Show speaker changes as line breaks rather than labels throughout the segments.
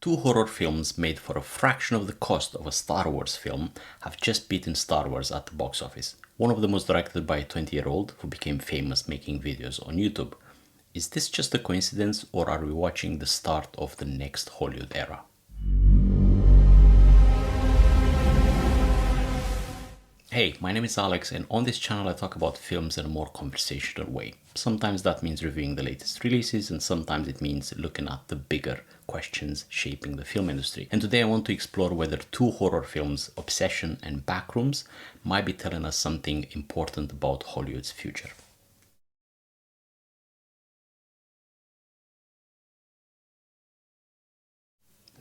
Two horror films made for a fraction of the cost of a Star Wars film have just beaten Star Wars at the box office. One of them was directed by a 20-year-old who became famous making videos on YouTube. Is this just a coincidence, or are we watching the start of the next Hollywood era? Hey, my name is Alex, and on this channel I talk about films in a more conversational way. Sometimes that means reviewing the latest releases, and sometimes it means looking at the bigger questions shaping the film industry. And today I want to explore whether two horror films, Obsession and Backrooms, might be telling us something important about Hollywood's future.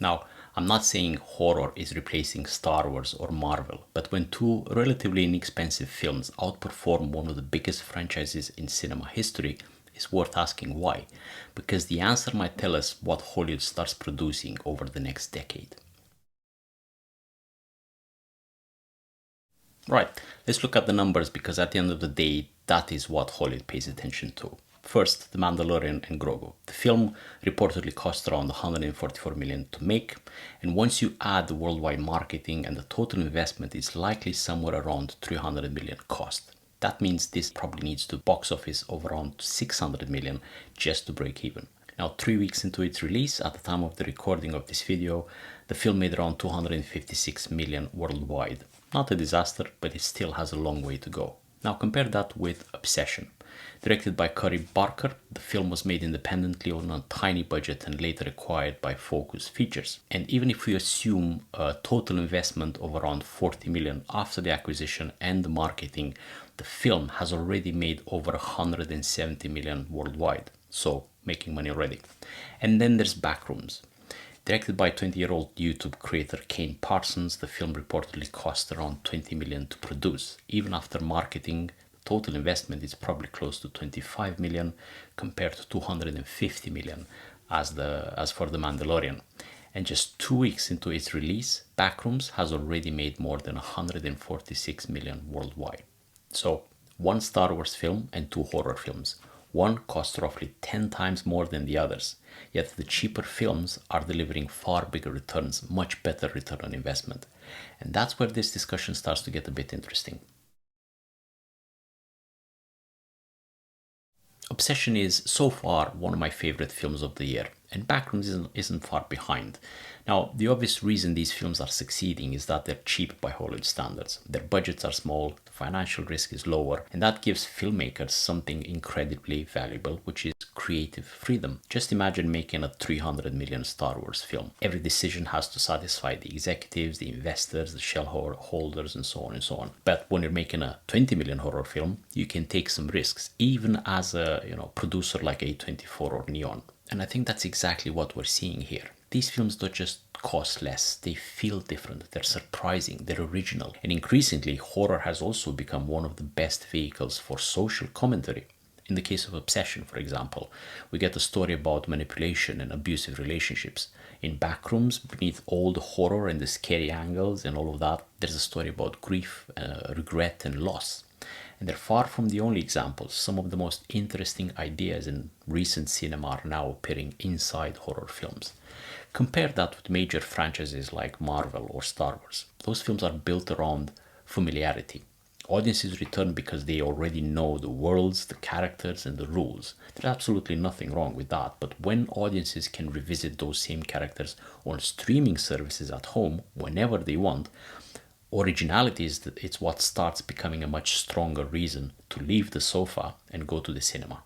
Now, I'm not saying horror is replacing Star Wars or Marvel, but when two relatively inexpensive films outperform one of the biggest franchises in cinema history, it's worth asking why, because the answer might tell us what Hollywood starts producing over the next decade. Right, let's look at the numbers, because at the end of the day, that is what Hollywood pays attention to. First, The Mandalorian and Grogu. The film reportedly cost around 144 million to make, and once you add the worldwide marketing and the total investment is likely somewhere around 300 million cost. That means this probably needs to box office of around 600 million just to break even. Now, 3 weeks into its release, at the time of the recording of this video, the film made around 256 million worldwide. Not a disaster, but it still has a long way to go. Now compare that with Obsession. Directed by Cory Barker, the film was made independently on a tiny budget and later acquired by Focus Features. And even if we assume a total investment of around 40 million after the acquisition and the marketing, the film has already made over 170 million worldwide. So making money already. And then there's Backrooms. Directed by 20-year-old YouTube creator Kane Parsons, the film reportedly cost around 20 million to produce. Even after marketing, the total investment is probably close to 25 million compared to 250 million as for The Mandalorian. And just 2 weeks into its release, Backrooms has already made more than 146 million worldwide. So, one Star Wars film and two horror films. One costs roughly 10 times more than the others, yet the cheaper films are delivering far bigger returns, much better return on investment. And that's where this discussion starts to get a bit interesting. Obsession is so far one of my favorite films of the year, and Backrooms isn't far behind. Now, the obvious reason these films are succeeding is that they're cheap by Hollywood standards. Their budgets are small, the financial risk is lower, and that gives filmmakers something incredibly valuable, which is creative freedom. Just imagine making a 300 million Star Wars film. Every decision has to satisfy the executives, the investors, the shareholders, and so on and so on. But when you're making a 20 million horror film, you can take some risks, even as a producer like A24 or Neon. And I think that's exactly what we're seeing here. These films don't just cost less, they feel different, they're surprising, they're original. And increasingly, horror has also become one of the best vehicles for social commentary. In the case of Obsession, for example, we get a story about manipulation and abusive relationships. In Backrooms, beneath all the horror and the scary angles and all of that, there's a story about grief, regret, and loss. And they're far from the only examples. Some of the most interesting ideas in recent cinema are now appearing inside horror films. Compare that with major franchises like Marvel or Star Wars. Those films are built around familiarity. Audiences return because they already know the worlds, the characters, and the rules. There's absolutely nothing wrong with that. But when audiences can revisit those same characters on streaming services at home whenever they want, originality it's what starts becoming a much stronger reason to leave the sofa and go to the cinema.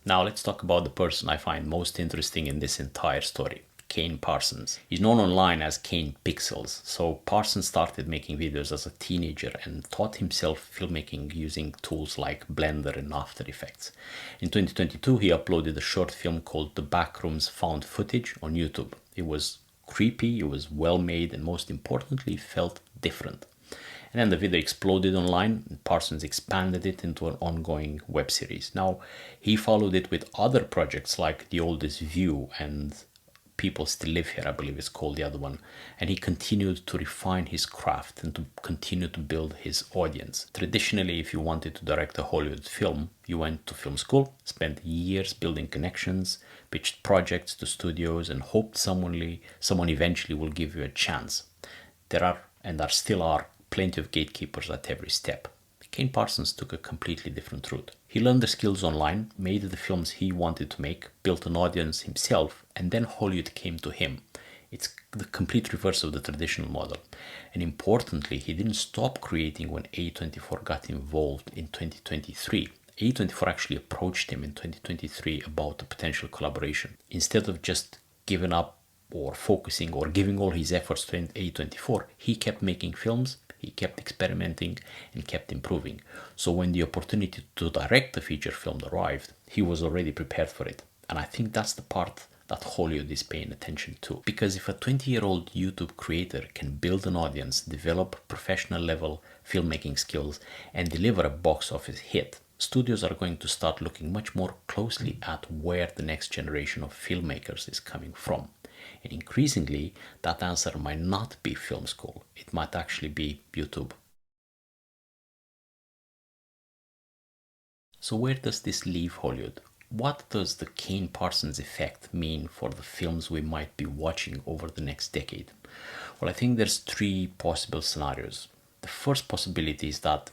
Now let's talk about the person I find most interesting in this entire story, Kane Parsons. He's known online as kanepixels. So Parsons started making videos as a teenager and taught himself filmmaking using tools like Blender and After Effects. In 2022, he uploaded a short film called The Backrooms Found Footage on YouTube. It was creepy, it was well made, and most importantly, felt different. And then the video exploded online, and Parsons expanded it into an ongoing web series. Now, he followed it with other projects like The Oldest View and People Still Live Here, I believe it's called, the other one. And he continued to refine his craft and to continue to build his audience. Traditionally, if you wanted to direct a Hollywood film, you went to film school, spent years building connections, pitched projects to studios, and hoped someone eventually will give you a chance. There are, and there still are, plenty of gatekeepers at every step. Kane Parsons took a completely different route. He learned the skills online, made the films he wanted to make, built an audience himself, and then Hollywood came to him. It's the complete reverse of the traditional model. And importantly, he didn't stop creating when A24 got involved in 2023. A24 actually approached him in 2023 about a potential collaboration. Instead of just giving up or focusing or giving all his efforts to A24, he kept making films, he kept experimenting and kept improving. So when the opportunity to direct a feature film arrived, he was already prepared for it. And I think that's the part that Hollywood is paying attention to. Because if a 20-year-old YouTube creator can build an audience, develop professional level filmmaking skills, and deliver a box office hit, studios are going to start looking much more closely at where the next generation of filmmakers is coming from. And increasingly, that answer might not be film school. It might actually be YouTube. So where does this leave Hollywood? What does the Kane Parsons effect mean for the films we might be watching over the next decade? Well, I think there's three possible scenarios. The first possibility is that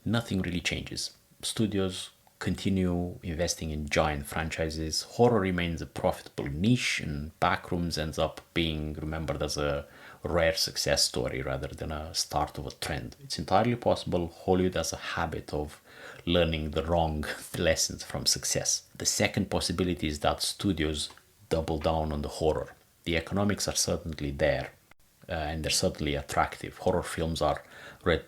nothing really changes. Studios continue investing in giant franchises, horror remains a profitable niche, and Backrooms ends up being remembered as a rare success story rather than a start of a trend. It's entirely possible Hollywood has a habit of learning the wrong lessons from success. The second possibility is that studios double down on the horror. The economics are certainly there, and they're certainly attractive. Horror films are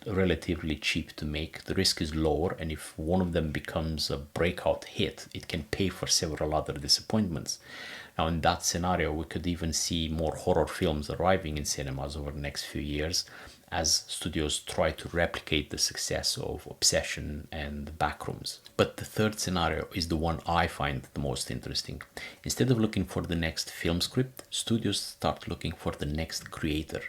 relatively cheap to make. The risk is lower, and if one of them becomes a breakout hit, it can pay for several other disappointments. Now, in that scenario, we could even see more horror films arriving in cinemas over the next few years as studios try to replicate the success of Obsession and Backrooms. But the third scenario is the one I find the most interesting. Instead of looking for the next film script, studios start looking for the next creator.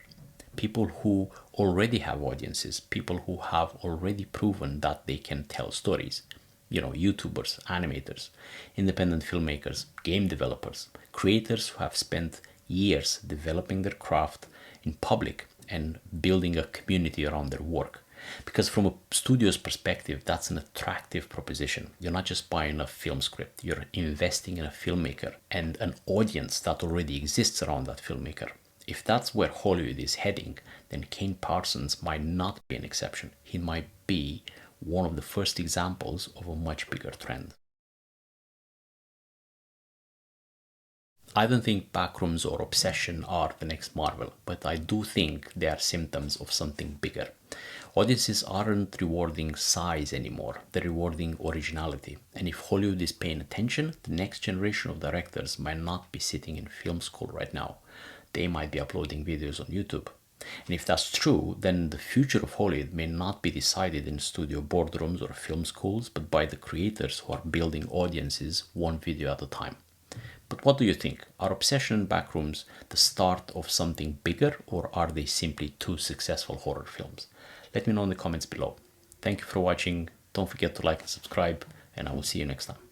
People who already have audiences, people who have already proven that they can tell stories. YouTubers, animators, independent filmmakers, game developers, creators who have spent years developing their craft in public and building a community around their work. Because from a studio's perspective, that's an attractive proposition. You're not just buying a film script, you're investing in a filmmaker and an audience that already exists around that filmmaker. If that's where Hollywood is heading, then Kane Parsons might not be an exception. He might be one of the first examples of a much bigger trend. I don't think Backrooms or Obsession are the next Marvel, but I do think they are symptoms of something bigger. Audiences aren't rewarding size anymore, they're rewarding originality. And if Hollywood is paying attention, the next generation of directors might not be sitting in film school right now. They might be uploading videos on YouTube. And if that's true, then the future of Hollywood may not be decided in studio boardrooms or film schools, but by the creators who are building audiences one video at a time. But what do you think? Are Obsession and Backrooms the start of something bigger, or are they simply two successful horror films? Let me know in the comments below. Thank you for watching. Don't forget to like and subscribe, and I will see you next time.